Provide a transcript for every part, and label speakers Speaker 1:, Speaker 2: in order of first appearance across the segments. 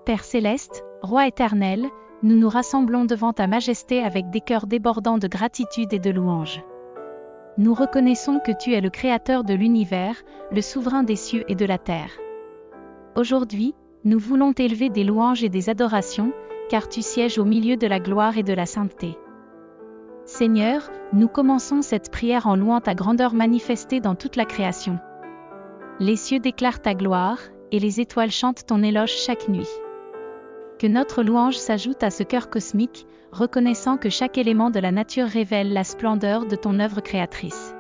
Speaker 1: Père céleste, Roi éternel, nous nous rassemblons devant ta majesté avec des cœurs débordants de gratitude et de louange. Nous reconnaissons que tu es le Créateur de l'univers, le souverain des cieux et de la terre. Aujourd'hui, nous voulons t'élever des louanges et des adorations, car tu sièges au milieu de la gloire et de la sainteté. Seigneur, nous commençons cette prière en louant ta grandeur manifestée dans toute la création. Les cieux déclarent ta gloire, et les étoiles chantent ton éloge chaque nuit. Que notre louange s'ajoute à ce cœur cosmique, reconnaissant que chaque élément de la nature révèle la splendeur de ton œuvre créatrice.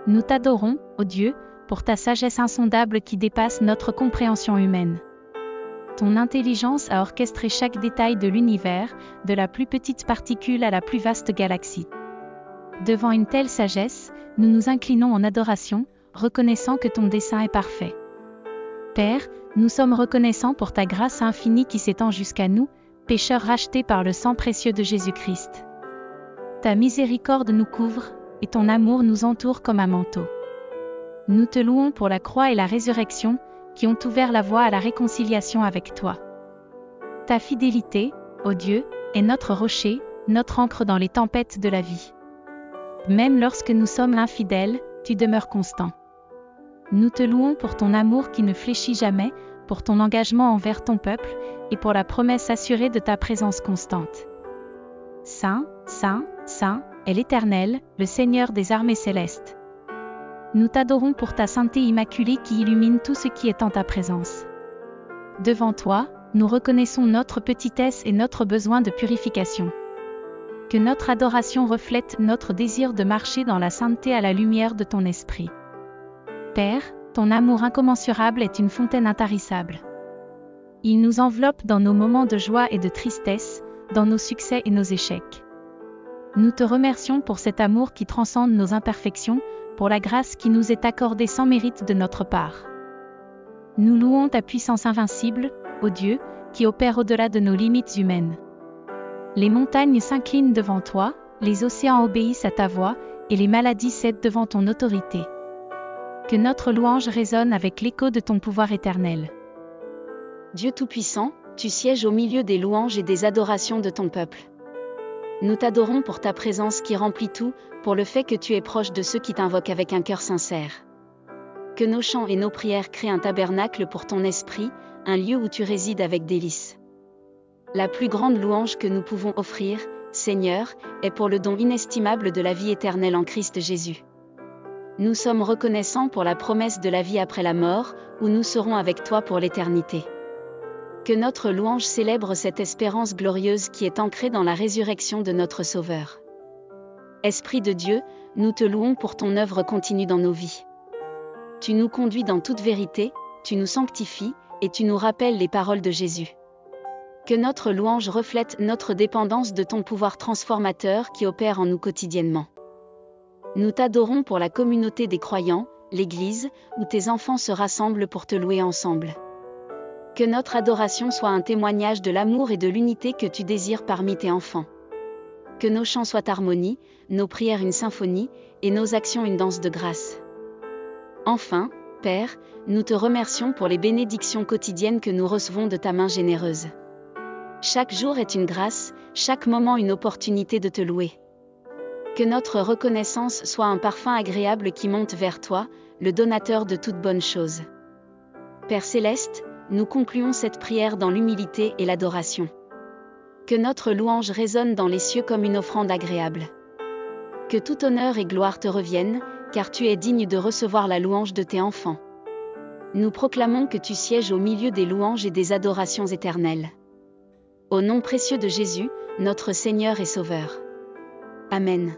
Speaker 1: Nous t'adorons, ô Dieu, pour ta sagesse insondable qui dépasse notre compréhension humaine. Ton intelligence a orchestré chaque détail de l'univers, de la plus petite particule à la plus vaste galaxie. Devant une telle sagesse, nous nous inclinons en adoration, reconnaissant que ton dessein est parfait. Père, nous sommes reconnaissants pour ta grâce infinie qui s'étend jusqu'à nous, pécheurs rachetés par le sang précieux de Jésus-Christ. Ta miséricorde nous couvre, et ton amour nous entoure comme un manteau. Nous te louons pour la croix et la résurrection, qui ont ouvert la voie à la réconciliation avec toi. Ta fidélité, ô Dieu, est notre rocher, notre ancre dans les tempêtes de la vie. Même lorsque nous sommes infidèles, tu demeures constant. Nous te louons pour ton amour qui ne fléchit jamais, pour ton engagement envers ton peuple, et pour la promesse assurée de ta présence constante. Saint, Saint, Saint, est l'Éternel, le Seigneur des armées célestes. Nous t'adorons pour ta sainteté immaculée qui illumine tout ce qui est en ta présence. Devant toi, nous reconnaissons notre petitesse et notre besoin de purification. Que notre adoration reflète notre désir de marcher dans la sainteté à la lumière de ton esprit. Père, ton amour incommensurable est une fontaine intarissable. Il nous enveloppe dans nos moments de joie et de tristesse, dans nos succès et nos échecs. Nous te remercions pour cet amour qui transcende nos imperfections, pour la grâce qui nous est accordée sans mérite de notre part. Nous louons ta puissance invincible, ô Dieu, qui opère au-delà de nos limites humaines. Les montagnes s'inclinent devant toi, les océans obéissent à ta voix, et les maladies cèdent devant ton autorité. Que notre louange résonne avec l'écho de ton pouvoir éternel.
Speaker 2: Dieu Tout-Puissant, tu sièges au milieu des louanges et des adorations de ton peuple. Nous t'adorons pour ta présence qui remplit tout, pour le fait que tu es proche de ceux qui t'invoquent avec un cœur sincère. Que nos chants et nos prières créent un tabernacle pour ton esprit, un lieu où tu résides avec délice. La plus grande louange que nous pouvons offrir, Seigneur, est pour le don inestimable de la vie éternelle en Christ Jésus. Nous sommes reconnaissants pour la promesse de la vie après la mort, où nous serons avec toi pour l'éternité. Que notre louange célèbre cette espérance glorieuse qui est ancrée dans la résurrection de notre Sauveur. Esprit de Dieu, nous te louons pour ton œuvre continue dans nos vies. Tu nous conduis dans toute vérité, tu nous sanctifies, et tu nous rappelles les paroles de Jésus. Que notre louange reflète notre dépendance de ton pouvoir transformateur qui opère en nous quotidiennement. Nous t'adorons pour la communauté des croyants, l'Église, où tes enfants se rassemblent pour te louer ensemble. Que notre adoration soit un témoignage de l'amour et de l'unité que tu désires parmi tes enfants. Que nos chants soient harmonie, nos prières une symphonie, et nos actions une danse de grâce. Enfin, Père, nous te remercions pour les bénédictions quotidiennes que nous recevons de ta main généreuse. Chaque jour est une grâce, chaque moment une opportunité de te louer. Que notre reconnaissance soit un parfum agréable qui monte vers toi, le donateur de toutes bonnes choses. Père céleste, nous concluons cette prière dans l'humilité et l'adoration. Que notre louange résonne dans les cieux comme une offrande agréable. Que tout honneur et gloire te reviennent, car tu es digne de recevoir la louange de tes enfants. Nous proclamons que tu sièges au milieu des louanges et des adorations éternelles. Au nom précieux de Jésus, notre Seigneur et Sauveur. Amen.